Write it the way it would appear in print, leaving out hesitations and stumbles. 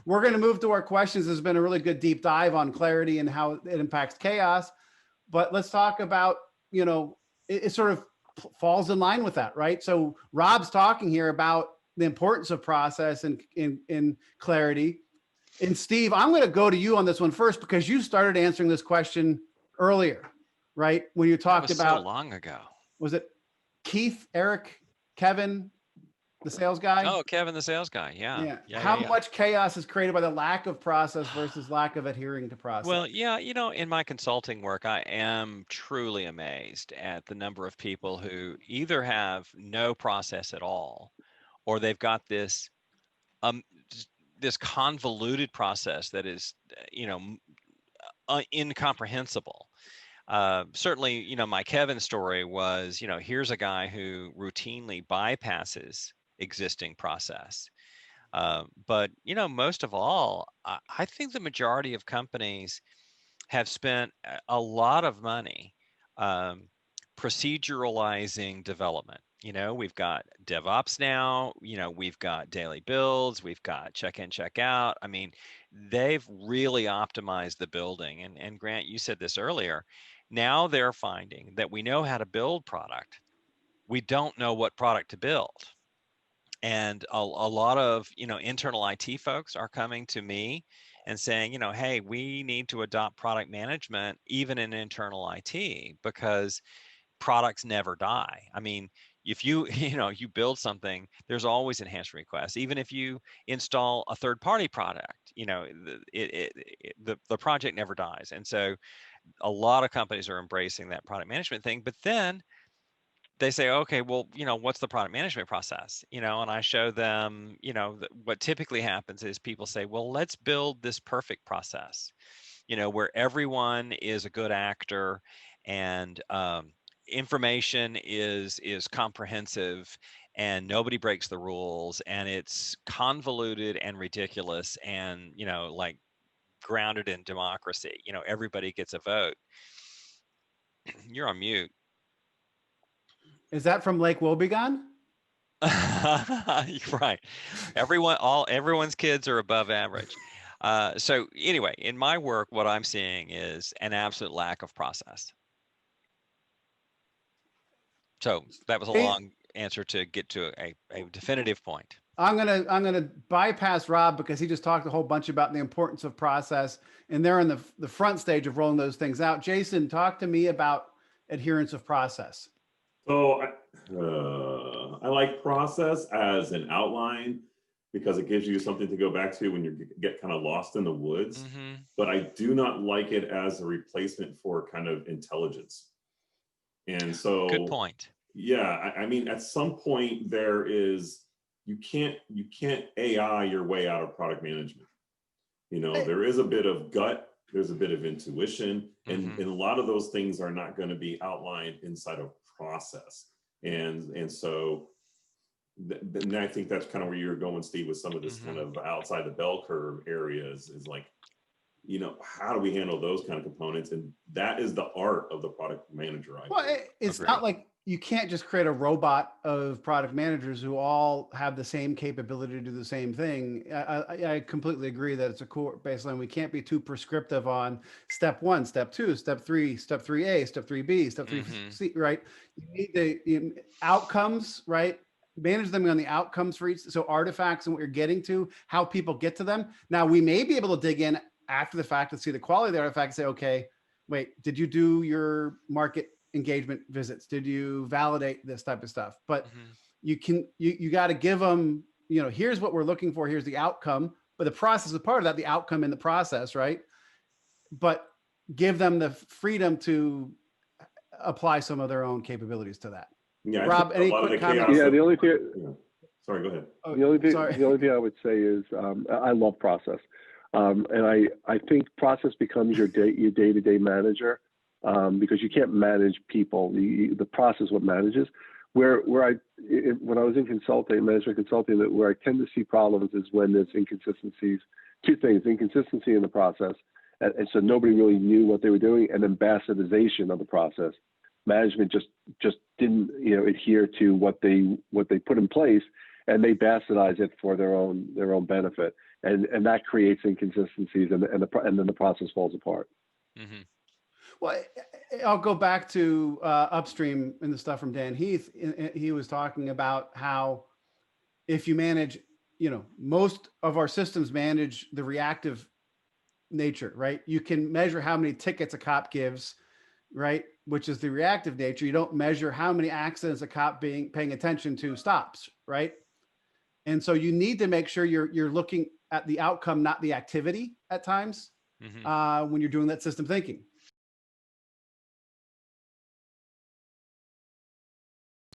we're going to move to our questions. There's been a really good deep dive on clarity and how it impacts chaos. But let's talk about, it sort of falls in line with that, right? So Rob's talking here about the importance of process and in clarity. And Steve, I'm going to go to you on this one first because you started answering this question earlier, right? When you talked about so long ago. Was it Keith, Eric, Kevin, the sales guy? Oh, Kevin, the sales guy. Yeah. Yeah. Yeah. Yeah. How Yeah. much chaos is created by the lack of process versus lack of adhering to process? Well, yeah, in my consulting work, I am truly amazed at the number of people who either have no process at all, or they've got um this convoluted process that is, incomprehensible. Certainly, my Kevin story was, here's a guy who routinely bypasses existing process. But most of all, I think the majority of companies have spent a lot of money um, proceduralizing development. We've got DevOps now, we've got daily builds, we've got check in, check out. I mean, they've really optimized the building. And Grant, you said this earlier. Now they're finding that we know how to build product. We don't know what product to build. And a lot of internal IT folks are coming to me and saying, hey, we need to adopt product management even in internal IT because products never die. I mean, if you you build something, there's always enhancement requests. Even if you install a third party product, the project never dies. And so a lot of companies are embracing that product management thing. But then they say, okay, well, what's the product management process? And I show them, what typically happens is people say, well, let's build this perfect process, where everyone is a good actor and information is comprehensive and nobody breaks the rules and it's convoluted and ridiculous and, like grounded in democracy, everybody gets a vote. You're on mute. Is that from Lake Wobegon? Right. Everyone's kids are above average. So anyway, in my work, what I'm seeing is an absolute lack of process. So that was a long answer to get to a definitive point. I'm gonna bypass Rob because he just talked a whole bunch about the importance of process, and they're in the front stage of rolling those things out. Jason, talk to me about adherence of process. So I like process as an outline because it gives you something to go back to when you get kind of lost in the woods. Mm-hmm. But I do not like it as a replacement for kind of intelligence. And so, good point. Yeah, I mean, at some point you can't AI your way out of product management. There is a bit of gut, there's a bit of intuition, and a lot of those things are not going to be outlined inside of process. And so then I think that's kind of where you're going, Steve, with some of this kind of outside the bell curve areas is like, how do we handle those kind of components? And that is the art of the product manager. It's not like you can't just create a robot of product managers who all have the same capability to do the same thing. I completely agree that it's a core baseline. We can't be too prescriptive on step 1, step 2, step 3, step 3A, step 3B, step 3C, right? You need the outcomes, right? Manage them on the outcomes for each. So artifacts and what you're getting to, how people get to them. Now we may be able to dig in after the fact and see the quality of the artifact and say, okay, wait, did you do your market engagement visits? Did you validate this type of stuff? But you got to give them, here's what we're looking for. Here's the outcome, but the process is part of that, the outcome in the process, right? But give them the freedom to apply some of their own capabilities to that. Yeah, Rob, any quick comments? Yeah, the only thing. Sorry, go ahead. The only thing I would say is I love process, and I think process becomes your day-to-day manager because you can't manage people. The process is what manages. When I was in consulting, management consulting, where I tend to see problems is when there's inconsistencies. Two things: inconsistency in the process, and so nobody really knew what they were doing, and then bastardization of the process. Management just didn't adhere to what they put in place, and they bastardize it for their own benefit, and that creates inconsistencies, and then the process falls apart. Mm-hmm. Well, I'll go back to upstream in the stuff from Dan Heath. He was talking about how if you manage, most of our systems manage the reactive nature, right? You can measure how many tickets a cop gives, right? Which is the reactive nature. You don't measure how many accidents a cop paying attention to stops, right? And so you need to make sure you're looking at the outcome, not the activity at times, Mm-hmm. when you're doing that system thinking.